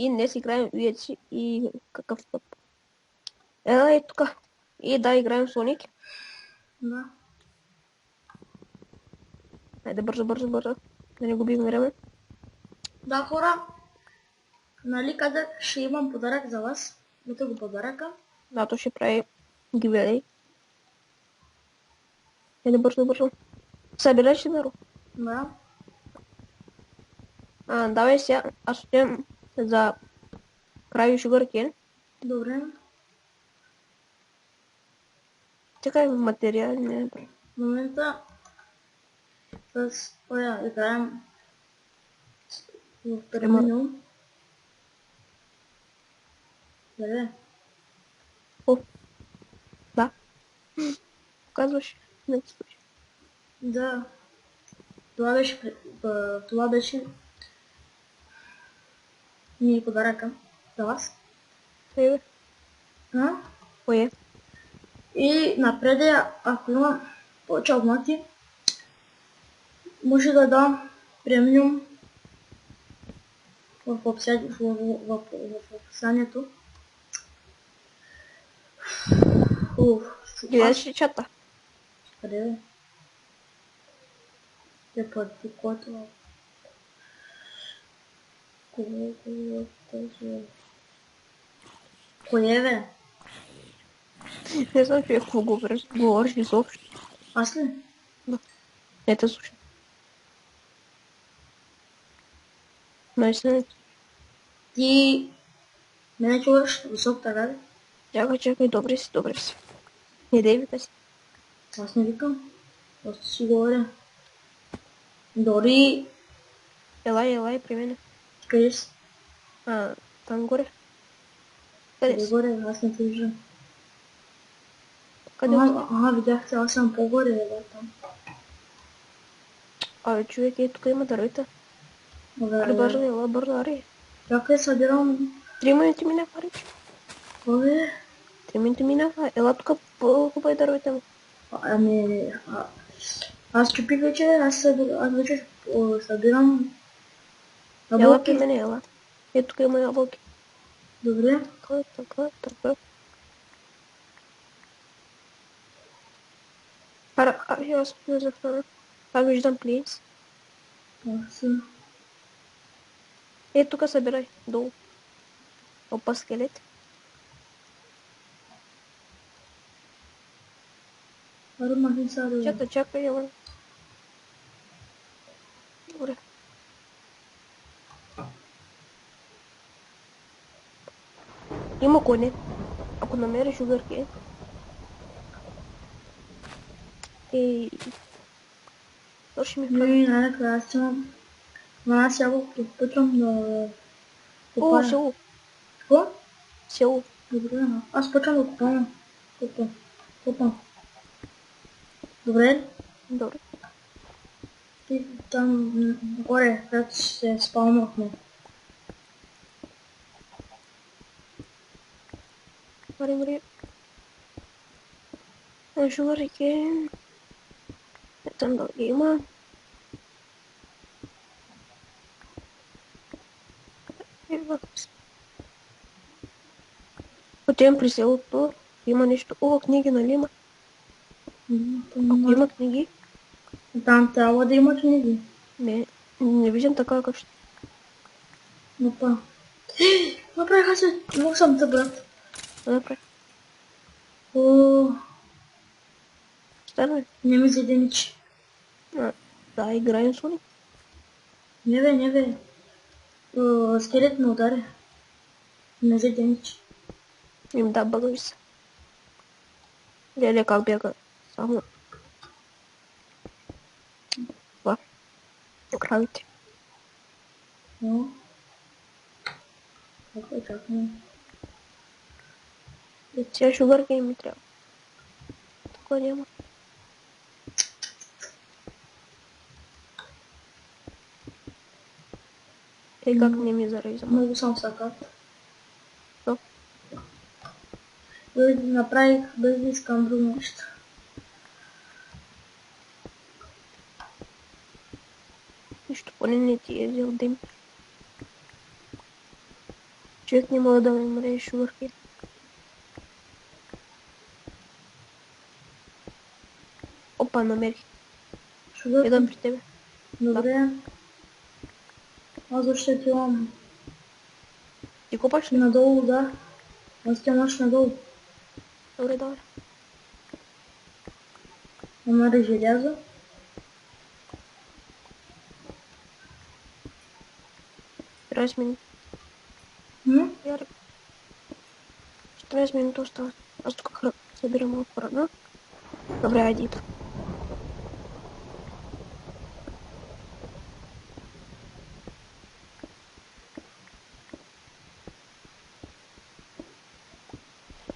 И днес играем UFC и какъв тъп. Ела е тук. И да, играем Соник. Да. Айде бързо. Да не губим време. Да, хора. Нали казах, ще имам подарък за вас. Ето го подаръка. Да, то ще прави гивелей. Айде бързо. Събираш си, Даро. Да. Давай сега. Аз отивам за крави шугъркен. Добре. Чакай материали. Не. В момента с оя играем в терминал. Къде? О, да. Казваш. Не ти слушай. Да. Това беше ми подаръка за вас. Айде. А? Кое? И напред, ако има повече абонати, може да дам премиум в описанието. Гледаш ли чата? Къде е? Те пъти, който... Кое бе? Не знам, че какво говориш изобщо. Аз ли? Да. Не те слушам. Наистина. Ти мене чуваш висок, така ли? Чакай, добре си. Не дей вика си. Аз не викам. Просто си говоря. Дори... Елай при мене. Къде си? Там горе. Къде Къде си? горе? Аз не те виждам. Къде отиде? Ага, видях те, аз съм по-горе, да, там. Абе, човек, тук има дървета. Аре, Абе, бързо, аре. чакай, събирам... 3 минути минаха, аре. Кое? 3 минути минаха. Ела тук по-хубави дървета му. Ами... Аз чупих вече, аз вече събирам Ела при ябълки. мене, ела. Тук има ябълки. Добре. Така. Аре, аз не захвана. Аз виждам плинс. Аз... Тук събирай, долу. Опа, скелет. Аре, махни са, Чакай, ела. Добре. Има коне. Ако намериш угърки. То ще ми хвана. най-накрая аз имам... Аз ябълки опитвам да копая. Село. Какво? Село. Добре, аз почвам да копавам. Копам. Добре? Добре. Ти там горе, където се спалнахме. Мари. Шугъркен. Там да има. Отивам при селото. Има нещо. Книги, нали има? Ако има книги. Там трябва да има книги. Не виждам така къща. Опа. Направиха се. Мог съм те, брат. Направи. О, Стана ли? не ми заденичи. Да, играем Соник. Не бе. Скелет ме удари. Не заденичи. Да, бъгави се. Леле, как бяга. Само. Това. Кравите. Но. Чакай. Сега шугърки ми трябва. Тук няма. Как не ми зареза? Много съм сакат. Що? Направих без да искам друго нещо. Нищо поне не ти е взел дим. Човек не мога да намери шугърки. Опа, намерих. Шугърки. Идвам при тебе. Добре. Аз още отивам Ти купаш ли? надолу, да. Аз отивам надолу. Добре, добре. Намерих желязо. Трябва минути. М? 14 минути остават. Аз тук събирам малко храна. Добре, айди.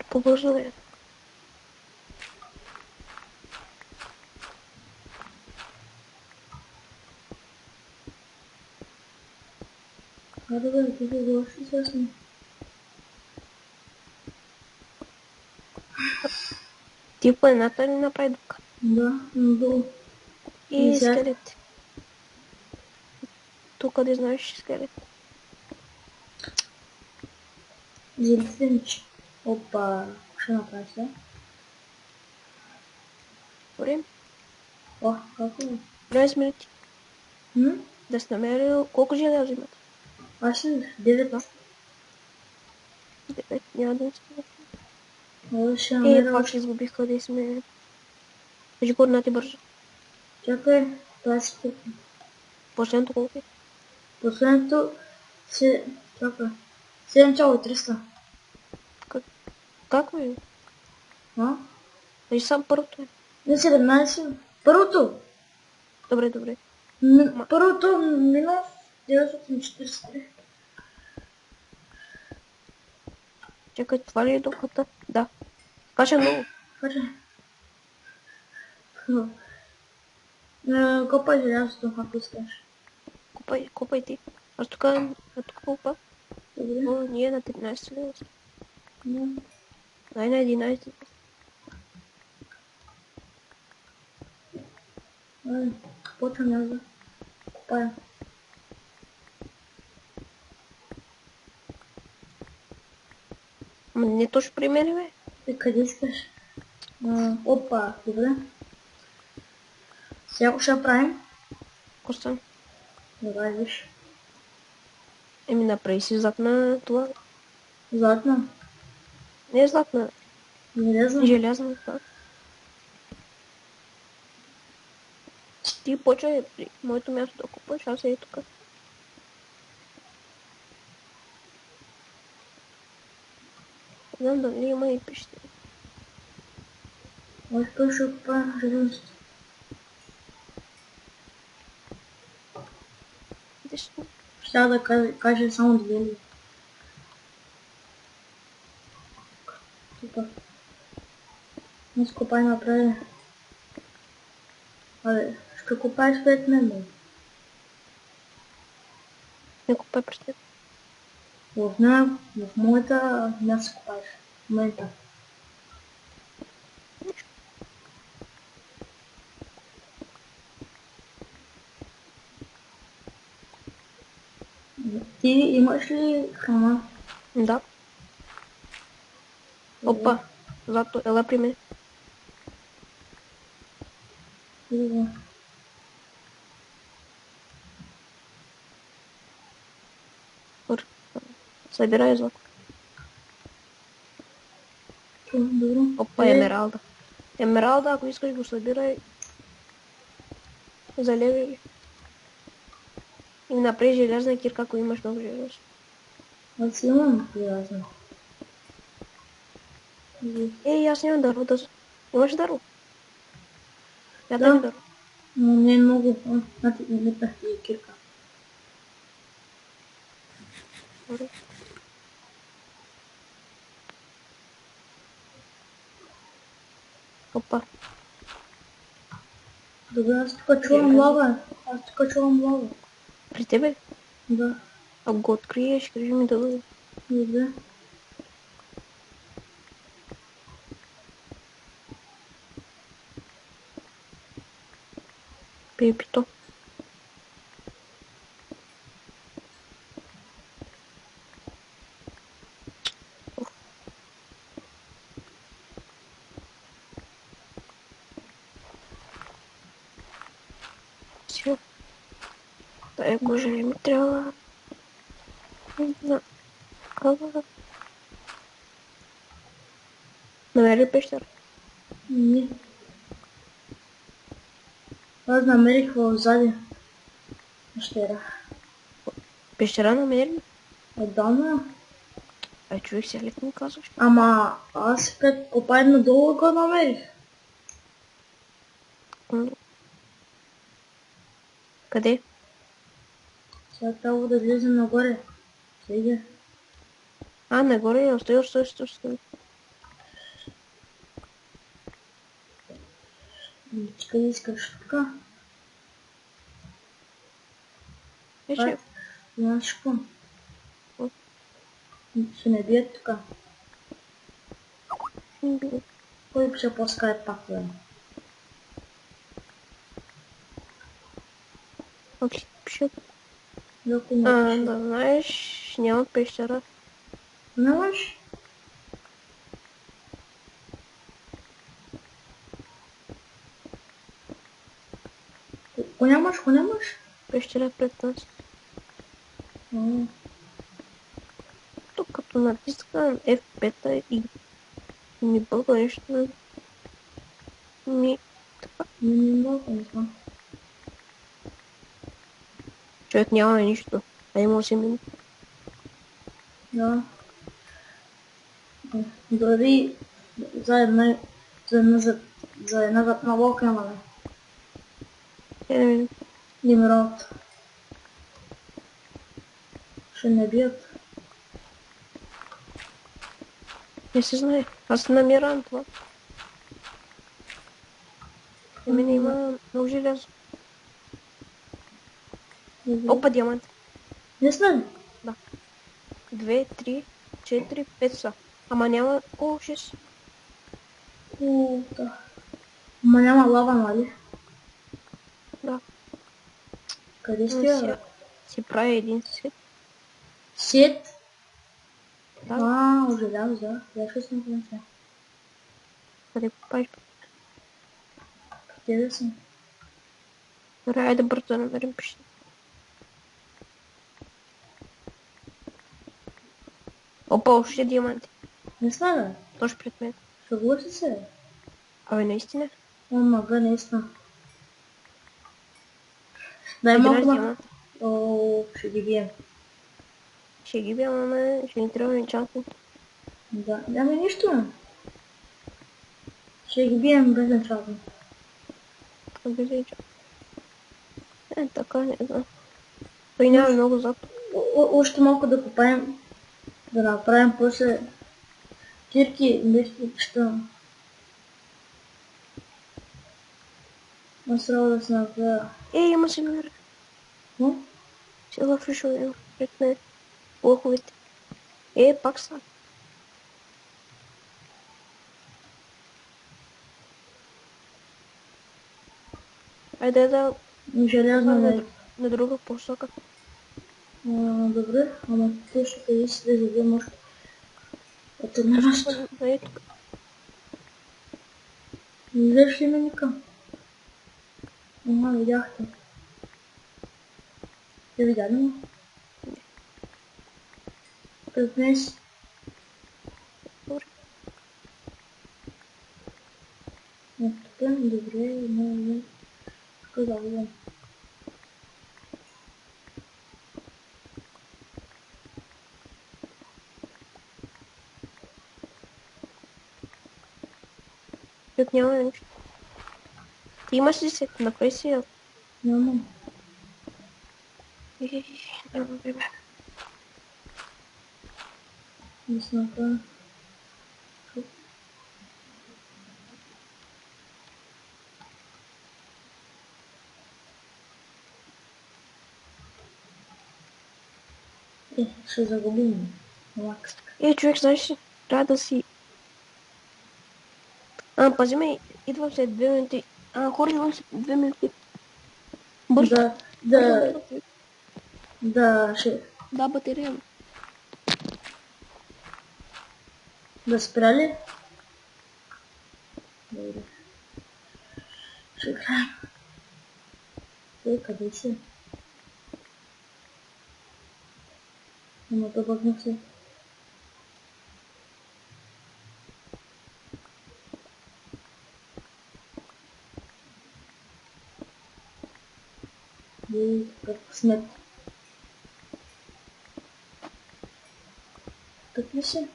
Побързо е. Добре, ти се гласи също. Ти в планината ли направи дупка? Да, надолу. И сега- скелет. Тук къде знаеш скелет. Зелесенич. Опа. Ще направя сега. Добре. О, какво е? 20 минути. М? Да си намерил колко желязо имат. Аз ще 9. Да. 9. Няма да стигне. Ще намеря Пак още. изгубих къде сме. Кажи координати бързо. Чакай, това си тъпи. Последното колко е? Последното се... Чакай. 7,300. Как е? А? Кажи сам първото е. Не 17. Първото. Добре, добре. Първото минус 943. Чакай, това ли е дупката? Да. Кача много. Каже. Копай желязото, ако искаш. Купай ти. Аз тук купа. Добре. О, ние на 13 лева. Да. Дай на 11. Ай, почвам аз да копая. Ама не точно при мен, бе. И къде искаш? Опа, добре. Сега ще правим. Коста. Давай, виж. Еми направи си златна това. Златна. Не е златна. Железна. Желязна това. Ти почвай при моето място да купаш, аз е тук. Не знам дали има и пещери. Аз първо ще копая железното. Идеш. Ще да кажа само две ли. Супер. Аз копай направи. Абе, ще копаеш пред мен, бе. Не купай през теб. В моята място копаеш. В момента. Ти имаш ли храна? Да. Опа. Злато, ела при мен. Добре. Събирай злато. Добре. Опа, емералда. Емералда, ако искаш го събирай. Залеви. И направи желязна кирка, ако имаш много желязо. Аз имам желязно. Ей, аз нямам дърво. Имаш дърво? Я Да. ми дърво. Но не е много. Значи не метнах ти кирка. Добре. Опа. Добре, аз тук чувам лава. Аз тук чувам лава. При тебе? Да. Ако го откриеш, кажи ми да дойде. Добре. Пипито. Тая кожа не ми трябва. Не знам. Ала. Намери пещера. Не. Аз намерих в зади пещера. Пещера намери ли? Отдавна. А човек сега ли ми казваш? Ама аз като копай надолу го намерих. М. Къде? Сега трябва да влезем нагоре. Сега. А, нагоре я. Стой. Къде искаш тук? Вече. Знаеш какво? М. Ще не бият тук. Ще би. Кой ще по скайп пак да? Окей, пише. Докато не пише. Да знаеш, няма пещера. Знаеш? Го нямаш, го нямаш? Пещера пред нас. А, Тук като натискам F5 и ми бълга нещо. Ми... не мога, не знам. Човек няма нищо. А има 8 минути. Да. Дори за една запна лока имаме. 7 минути. Имералт. Ще не бият. Не се знае. Аз намирам това. За мен има много желязо. Опа, диамант. Не знам. Да. 2, 3, 4, 5 са. Ама няма... О, 6. Да. Ма няма лава, нали? Да. Къде Но сте? сега си прави един сет. Сет? Да. Желязо, да. Яшко съм помисля. Къде купаш? Къде да съм? Добре, айде бързо да намерим пещера. Опа, още диаманти. Не знам, бе. Точно пред мен. Съгласи се. Абе, наистина. Мага, наистина. Дай Игра малко с ма. диамант. О, ще ги бием. Ще ги бия, ама ще ни трябва енчантни. Да. Ами нищо, бе. Ще ги бием без начало. Без енчантни. Така, не знам. Той няма много злато. Още малко да копаем. Да направим после кирки, нещо, що. Аз трябва да се направя. Има си мира. Ну? Сила фишове има пред мен. Лоховете. Пак са. Айде да Желязно не. на друга посока. Добре, ама те ще къде си да завием още. От една нещо. Да, тук. Виждаш ли ме ника? Видяхте. Те видя ли ме? Пред мен си. Добре. Тук, добре, не. Казал го. Тук няма нищо. Ти имаш ли се? Направи си я. Нямам. Няма време. Не се направя. Ще загубим. Макс. Човек, знаеш ли? Трябва да си... Пази ме, идвам след 2 минути. Хора, идвам след 2 минути. Бързо. Да, ще... Да, батерия. Да спря ли? Добре. Ще играем. Къде си? Но то бъгна се. Как късмет. Тук ли си?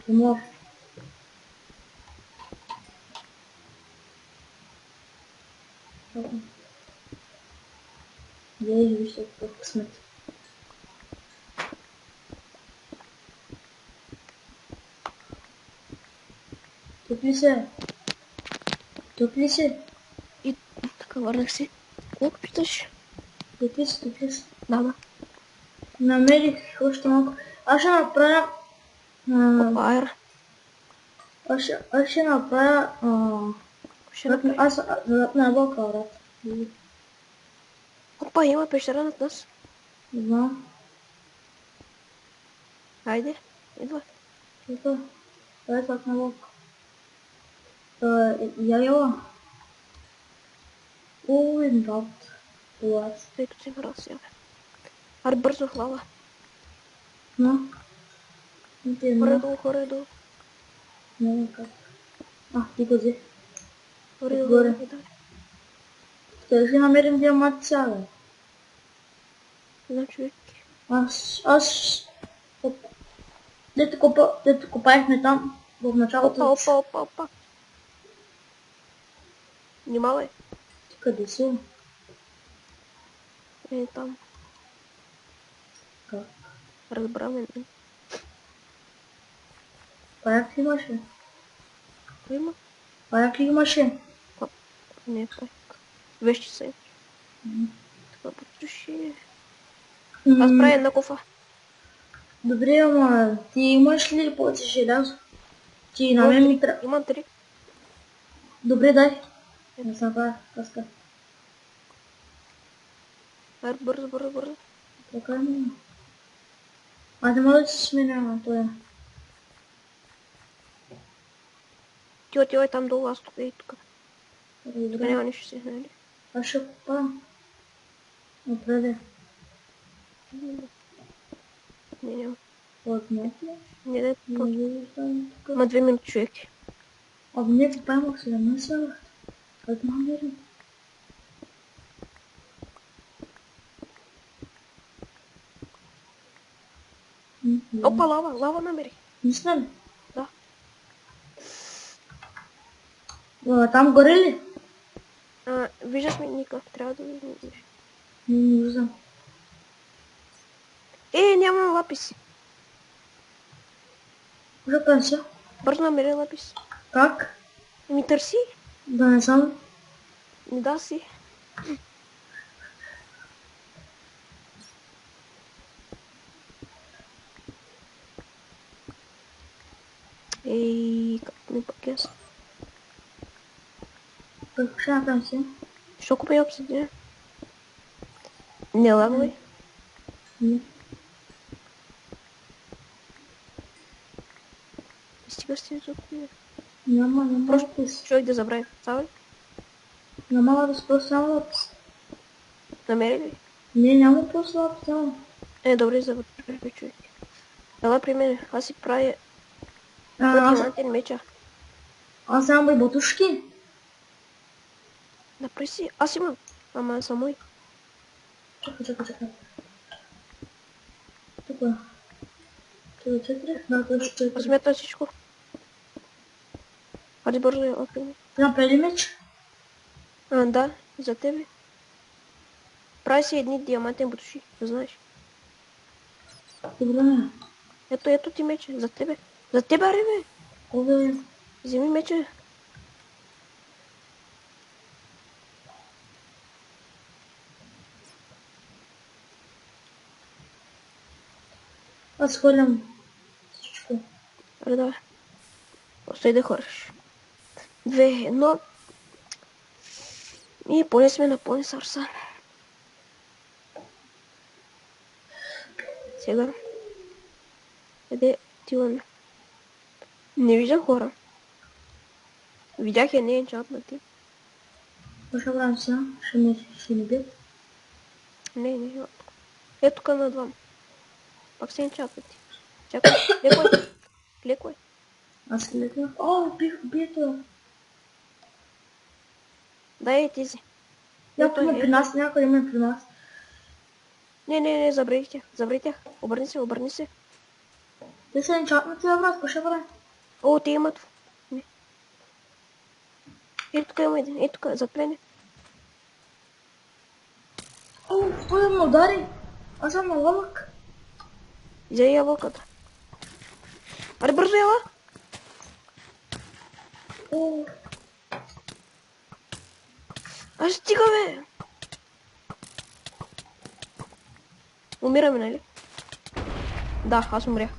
Тимур. Вижте как късмет. Тук ли си? Тук ли си? И така върнах си. Колко питаш? Тук ли си? Тук ли си? Да. Намерих още малко. Аз ще направя... Фаер. Аз ще направя... Ще направи. Аз на балка, брат. Опа, има пещера над нас. Не знам. Хайде, идва. Тука. Това е так на балка. Яла. Ой, брат. Това е. Тъй като си брал сега. Аре, бързо лава. Но. Хоре долу. Не, как. Ти го взе. Горе долу. Отгоре. Да. Къде ще намерим диамант сега, бе? Не знам, човек. Аз... Дето копаехме там, в началото. Опа. Внимавай. Ти къде си? Е, там. Как? Разбраме. Паяк ли имаше? Кой има? Паяк ли имаше? Не, пак. Вещи са. Така потуши. Аз правя една кофа. Добре, ама ти имаш ли повече желязо? Ти на мен ми трябва. Имам 3. Добре, дай. Не съм правя каска. Аре, бързо. Така ми. Не мога да си сменя на това. Ти отивай там долу, аз тук и тук. Тук Добре. няма нищо си, нали? Аз ще купа. Напреде. Не, няма. Отнет ли? Не, Не виждам тук. ма 2 минути, човек. Не купаем 17 бе. Как намерим? Опа, лава намери. Мисля ли? Да. Там горе ли? Виждаш ми никак, трябва да видиш. Не виждам. Нямам лаписи. Уже пенсия. Бързо намери лапис. Как? Ми търси. Да не съм. Не да си. Как ми пък аз. Как ще направим си? Що купи обсъдия? Не лагай. Не. Стига си за купи. Няма Просто лапис. човек да забрави. Става ли? Няма лапис, просто няма лапис. Намери ли? Не, няма просто лапис, няма. Добре, забрави човек. Ела при мен. Аз си правя Аз диамантен меча. нямам и батушки. Направи си. Аз имам. Ама са мои. Чакай. Тук. 4. Да, точно 4. Размета всичко. Хайде бързо я опреми. Направи меч? Да, за тебе. Прави си едни диамантен бутуши, да знаеш. Добре. Ето ти мече, за тебе. За тебе, аре бе. Обе. Вземи мече. Аз хвърлям всичко. Аре давай. Остай да хвърляш. 2, 1. И поне сме на поне сарса. Сега. Къде отиваме? Не виждам хора. Видях не е чат на ти. Ще правим сега. Ще ни бият. Не. Ето тук на двама. Пак се чакайте. Чакай, кликвай. Кликвай. Аз кликнах. О, бито. Дай тези. Някой има при нас, някой има при нас. Не, забрави тях. Забрави тях. Обърни се. Те са енчантнати, бе, брат, какво ще правим? О, те имат. Не. Ето тук има един. Ето тук, зад мене. О, той ме удари. Аз съм на лъвък. Взей ябълката. Аре, бързо ела. О, Аж стига, бе. Умираме, нали? Да, аз умрях.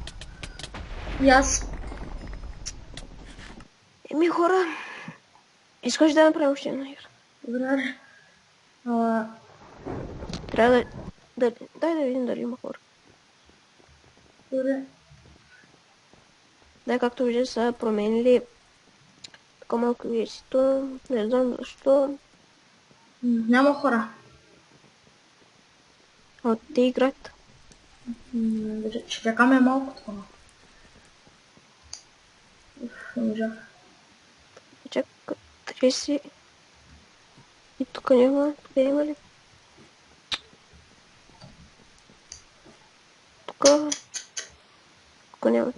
и аз. Еми, хора. Искаш да направим още една игра? Добре. Ала, Трябва дай да видим дали има хора. добре. Да, както виждате, са променили така малко весето. Не знам защо. Няма хора. А те играят. Ще чакаме малко такова. Не можах. Чакай, 30. И тук няма. Тук има ли? Тук няма.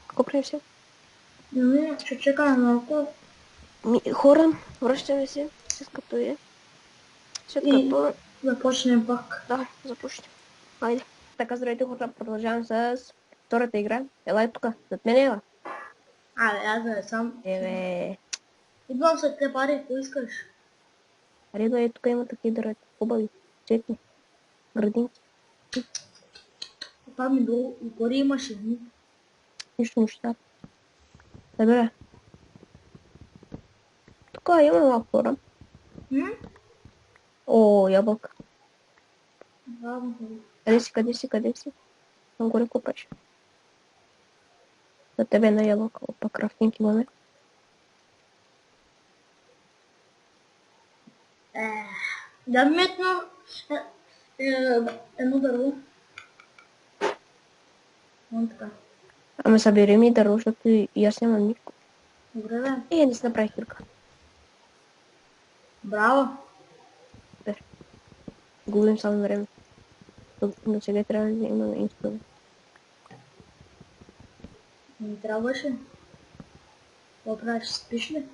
Какво правим сега? Не, ще чакаме малко. Хора, връщаме се. След като е. След като... Започнем пак. Да, започнем. Хайде. Така, здравейте хора, продължавам с втората игра. Ела тук, зад мен ела. Аз да сам. Еве. Идвам след те пари, ако искаш. Аре, тук има такива дървета. Хубави. Четни. Градинки. Там и долу, и горе имаше едни. Нищо неща. Добре. Тук има малко хора. О, ябълка. Браво. Къде си? Там горе купаш. За тебе на ябълка. Опа, крафтинг имаме. Да метна едно дърво. Вон така. Ама събери ми дърво, защото и аз нямам никой. Добре, бе. Не си направих кирка. Браво. Губим само време. Но сега трябва да имаме инструмент. Не трябваше. Какво правиш? Спиш ли?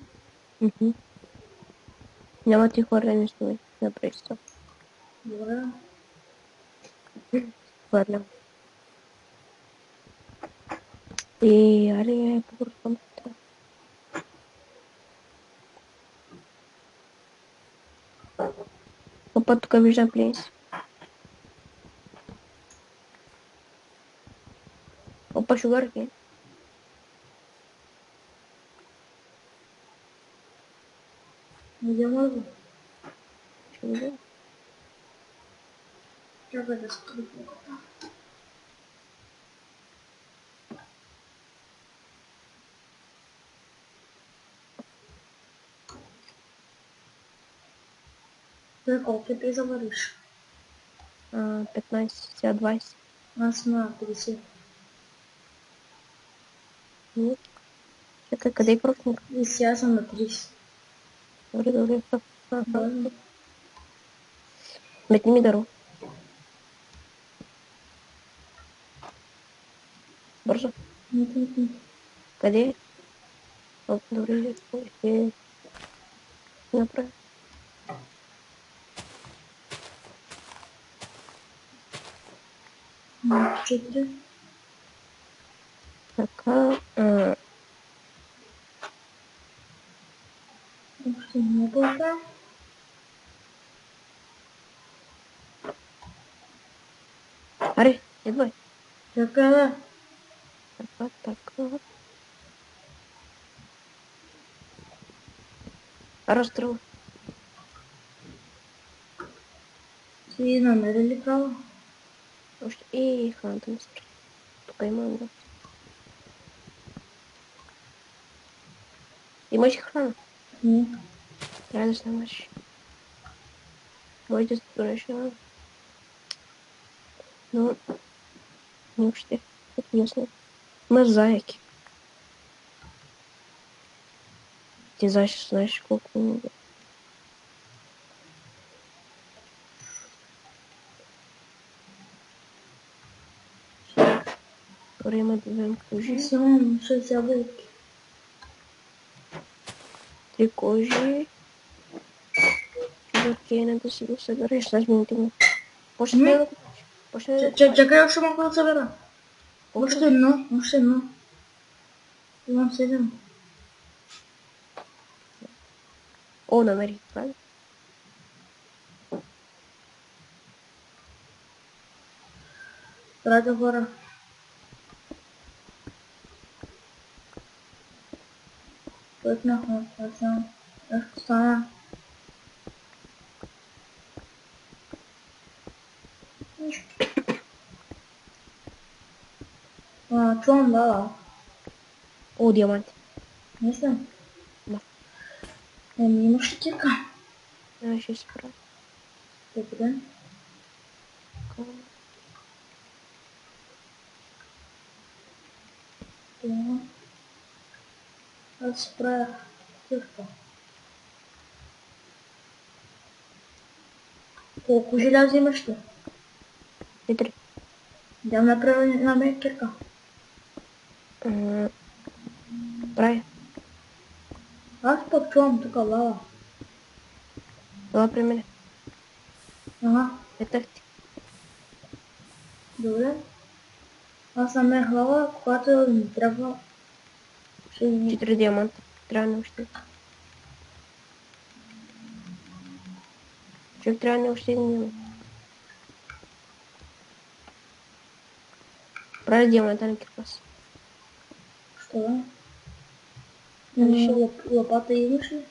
Няма ти хвърлен инструмент. Направи се. Добре. Хвърлям. И аре, по-просто. Опа, тук виждам плинс. Опа, шугарки. Не мога. Ще видя. Чакай да скрипна кота. Той колко ти завариш? 15, сега 20. Аз на 50. Чакай, къде е кръвник? И сега съм на 30. Добре. Метни ми дърво. Бързо. Къде е? Добре, ще направя. На 4. Така, Още много. аре, едвай. Чакай, бе. Така. Разстрел. Си намери ли право? Още и храната ми спри. Тук има много. Имаш храна? Не. Трябва да снимаш. Може да до решаване. Но въобще, като ясно. Има заеки. Ти знаеш колко... Време да вземем кожи. Аз имам 6 ябълки. 3 кожи. Шугъркейна да си го събереш. 16 минути има. Почне да го купиш. Почне да го купиш. Чакай, още малко да събера. Още едно, още едно. Имам 7. О, намерих. Правильно. Здравейте, хора. Пътнахме, аз съм. Нещо стана. Чувам баба. О, диаманти. Мисля. Да. Имаш ли кирка? Ще се прави. Добре. Това. Аз си правя кирка. Колко желязо имаш ли? 4. Да направя на мен кирка. Прави. Аз пък чувам тук лава. Това при мене. Ага, Етах ти. добре. Аз намерих лава, когато ми трябва. Ще ги... 4 диаманта. Трябва не още. Човек трябва не още един диамант. Прави диамантен кирпас. Що да? Реши. Лопата имаш ли?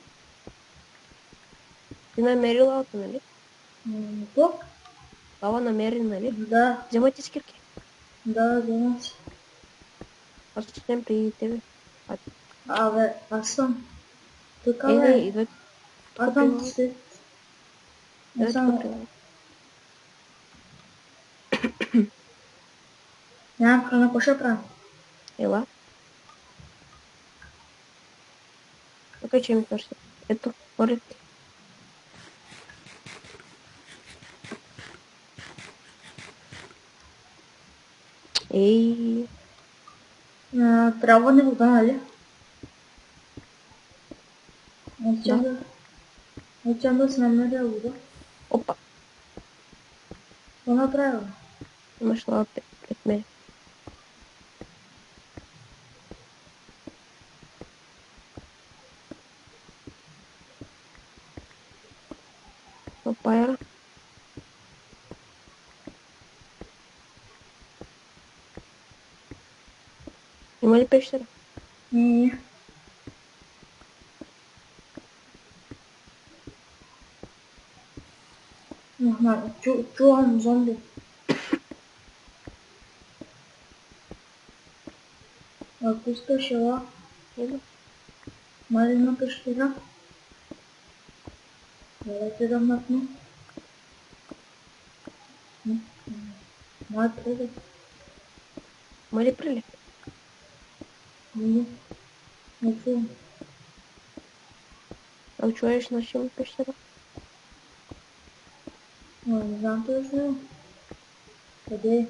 Ти намери лавата, нали? Какво? Лава намери, нали? Да, Вземайте скирки. да, вземам си. Аз отидем при тебе. Абе, аз съм. Тук, Не, бе. идвай Аз тук при съм лавата. след. Не Идвай тук при съм. лавата. Нямам храна, какво ще правя? Ела. Тук че ми търси. Ето, поред ти. Ей, Трябва ни вода, нали? да. Отивам да си намеря вода. Опа, Какво направя? имаш лава пред мен. Папая. Има ли пещера? Не. Чувам зомби. Ако искаш ела, Има. мали има пещера. Давайте да мъкна. Май преда. Има ли прилив? Не чувам. Ако чуеш, значи има пещера. Не знам точно. Къде е?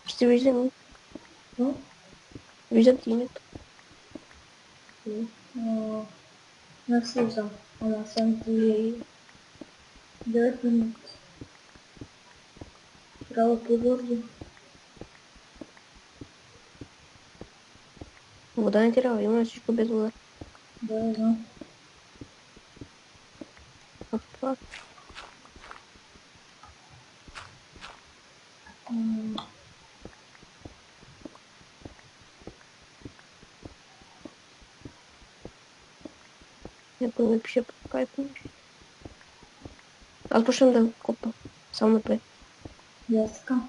Ще виждам. Какво? Виждам ти името. Не слизам. Ама съм ти Ей, 9 минути. Трябва по-бързо. вода не трябва. Има всичко без вода. Да, знам. Опа. Някой ми пише по скайпа. Аз почнем да копам. Само напред. Я така.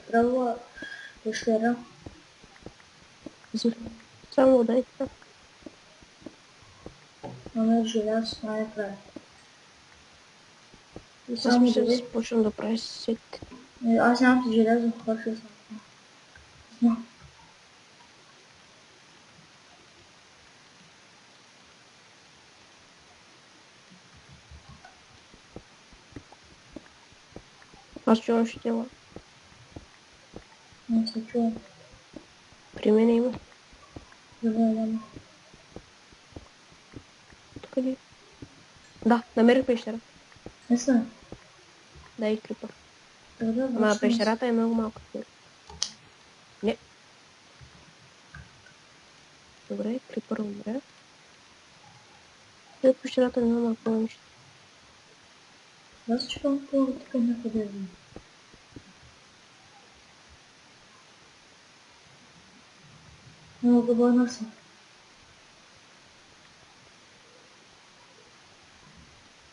Трябва Пещера. Само дай така. Имаме желязо най-края. И Аз само мисля да дори. започвам да правя сет. Аз нямам желязо, хорше съм. Знам. Аз чувам щела. Не се чувам. При мен има. Добре, няма. Тук ли? Да, намерих пещера. Не съм. Дай крипър. Добре, Ама връщам се. пещерата е много малка. Не. Добре, крипър умре. И от пещерата няма повече. Аз чувам тук някъде. Много добър съм.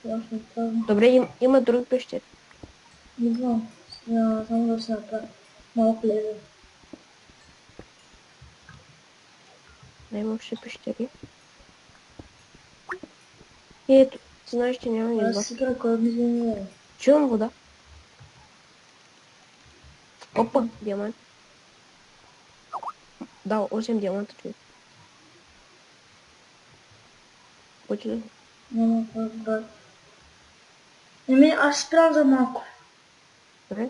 Още това. Добре, има други пещери. Не знам. Само да се направя. Малко лево. Да, има още пещери. И ето, ти знаеш, че няма Аз изба. сега кой ми вземе. Чувам вода. Опа, диамант. Да, 8 диаманта човек. Хоче ли? Няма как да. Еми, аз спрям за малко. Добре.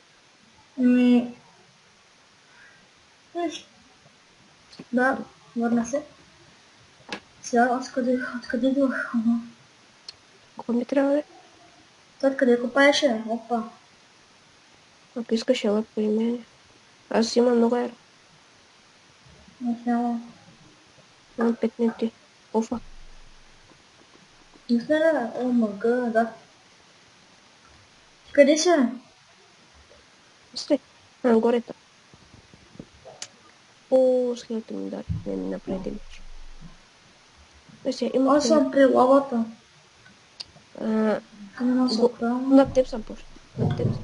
Еми, виж. Да, върна се. Сега откъде идвах? Ага. Какво ми трябва, бе? Той откъде копаеше? Опа. Ако искаш ела при мен. Аз имам много ера. Аз няма. Имам 5 минути. Офа. Не сме да. О, мъга, да. Къде си? Стой. Нагоре там. О, скелето ми даде. Не ми направи демидж. Сега има Аз съм при лавата. Камена се отправя. на теб съм почна. На теб съм.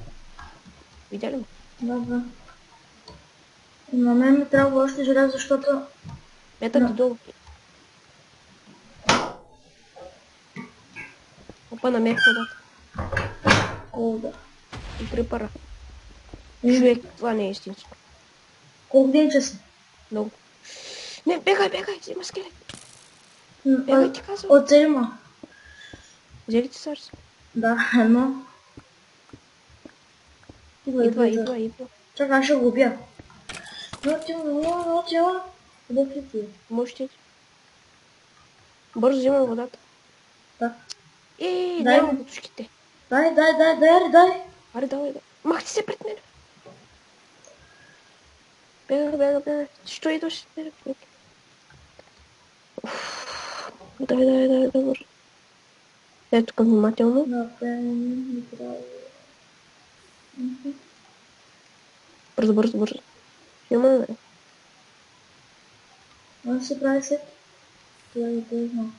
Видя ли ме? Добре. И на мен ми трябва още желязо, защото... Ето ти долу. Опа, намерих водата. О, да. И крипъра. Е, Човек, това не е истинско. колко денче си? Много. Не, бегай, взема скелет. Бегай, ти казвам. От има. Взели ти сарс? Да, едно. Идва. Чакай, аз ще го убия. Но ти ела. Къде си ти? Можете. Бързо взимам водата. Да. Дай Нямам ми. бутушките. Дай. Аре, давай. Махти се пред мен. Бегай. Що идваш? Давай, бързо. Ето тук внимателно. Направи. Бързо. Има, Може се прави сет? Това е тъжно.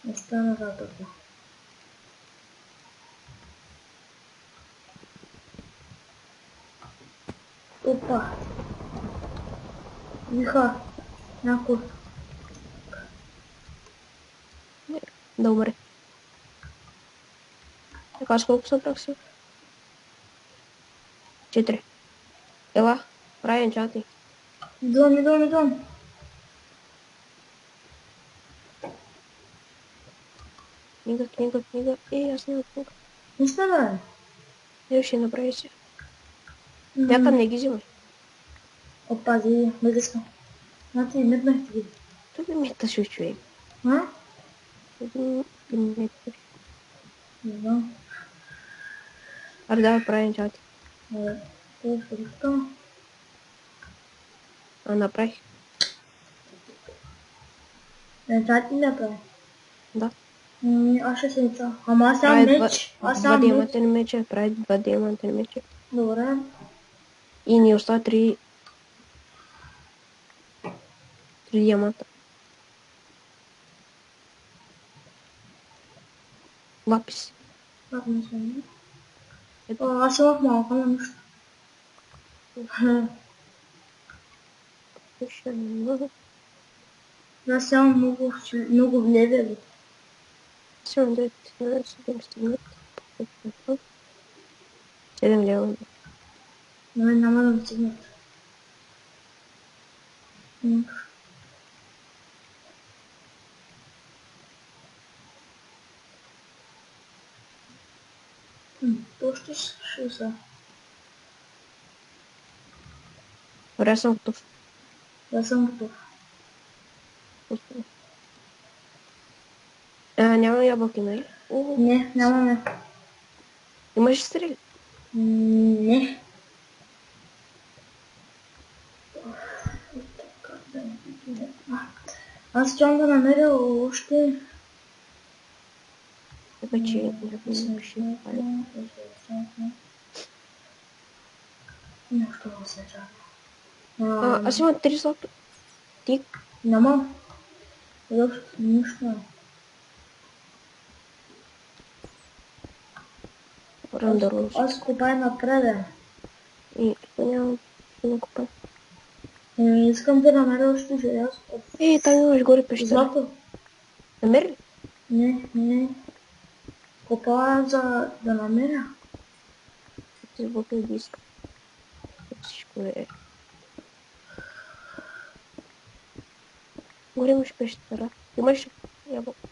Не стана работа. Опа. Виха. Някой. да умре. Така, с колко съм прах си? 4. Ела, прави енчанти. Идвам. Книга. Аз нямам книга. Не сме да Я ще направи се. е. Някъм не ги взимай. Опази, мъгъска. Значи метнах ти ги. Той ми меташе човек. А? Ти меташ. Не знам. Аре, давай прави енчанти. Това ще го стана. Направих. Не, това ти не прави. Да. Аз ще се лица. Ама аз Прави сам меч. Аз сам меч. диамантен меча. Прави 2 диамантен меча. Добре. И ни остава 3 диаманта. Лапис. Как не съм? Аз имах малко на нищо. Ще много. Аз имам много левели. Ще имам 9, 7 стигнат. 7 лева. На мен няма да ми стигнат. Още 60. Добре, аз съм готов. Аз съм готов. Няма ябълки, нали? Не, нямаме. Имаш ли стрели? Не. Аз искам да намеря още... Така че не пише. Нещо да се чака. Аз имам 3 злато. Ти? Нямам. Изобщо нищо. Рандър. Аз копая напред. И нямам да купа. Искам да намеря още желязо. Там имаш горе пещера. Злато. Намери ли? Не. Копая за да намеря. Ти звука да иска. Всичко е. Горе имаш пещера. Имаш ябълка.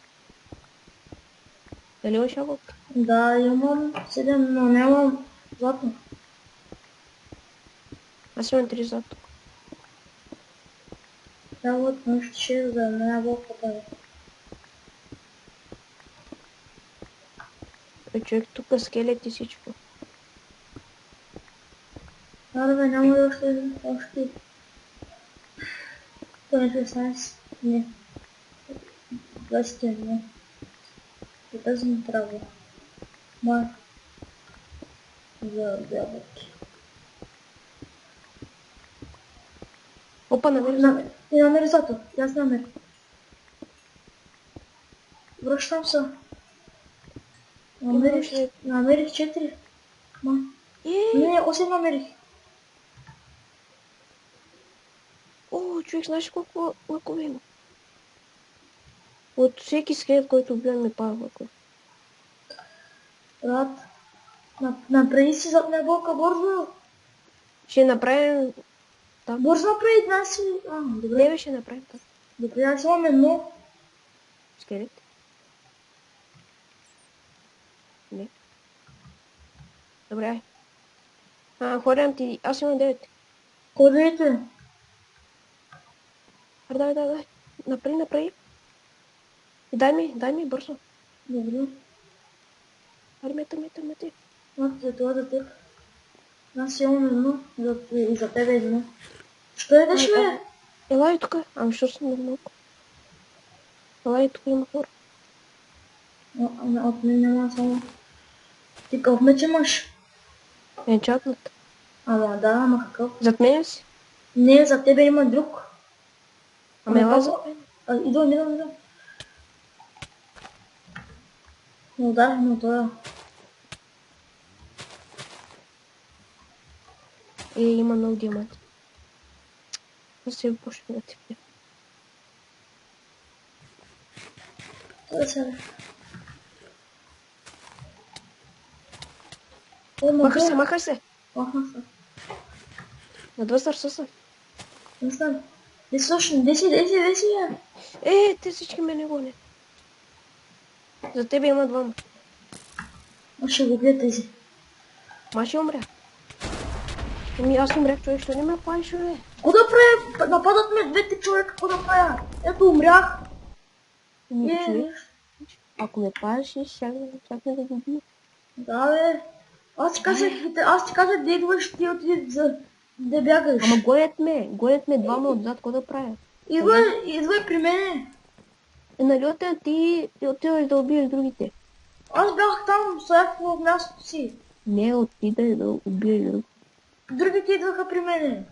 Дали имаш ябълка? Да, имам 7, но нямам злато. Аз имам 3 злато. Трябва от нещо 6 да не ябълката. Човек тук скелет и всичко. Абе, няма ли още... Той е 16. Не. 21. И тази ми трябва. Май. За ябълки. Опа, намери. И намери злато. И аз намерих. Връщам се. Намерих 4. Не, 8 намерих. Човек, знаеш колко лъкове има? От всеки скелет, който убивам, ми пада лъкове. Брат, направи си зад ябълка бързо. Ще направим там. Бързо направи една си. Добре. Не, ще направим там. Добре, аз имам едно. Скелет? Не. Добре, ходям ти. Аз имам 9. Ходете. Давай. Направи. И дай ми бързо. Добре. Мете. За това за теб. Аз имам едно. И за тебе едно. Що едеш, бе? Елай тук. Що съм много? Елай тук има хора. От мен няма само. Ти какъв меч имаш? Енчантнат. Да, ама какъв? Зад мен си? Не, за тебе има друг. Ела зад мен. Идвам. Но това. Има много диаманти. Да се почне да те пия. Махай се. На 2 сърса. Не знам. Деси. Те всички мене гонят. За тебе има 2. Аз ще го бия тези. Ще умря. Аз умрях, човек, що не ме планиш, бе? Ко да правя? Нападат ме двете човека, ко да правя? Ето, умрях. Ако ме пазиш, чакай да го бия. Да, бе. Аз ти казах да идваш, ти отиди да бягаш. Ама гонят ме 2 отзад, какво да правя? Идвай при мене. Нали ти отиваш да убиеш другите? Аз бях там, стоях в мястото си. Не, отидай да убиеш другите. Другите идваха при мене.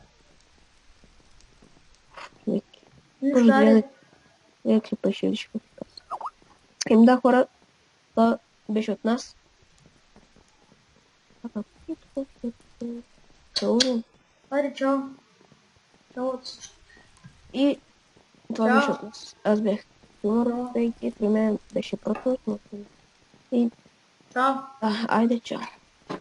Клипа ще видиш какво ти казва. Да, хора, това беше от нас. Теорія. Ари, чао. Чао от всички. И това Чао. беше от нас. Аз бях Тимур, Чао. Пейки, при мен беше Протос, и Чао. айде, чао.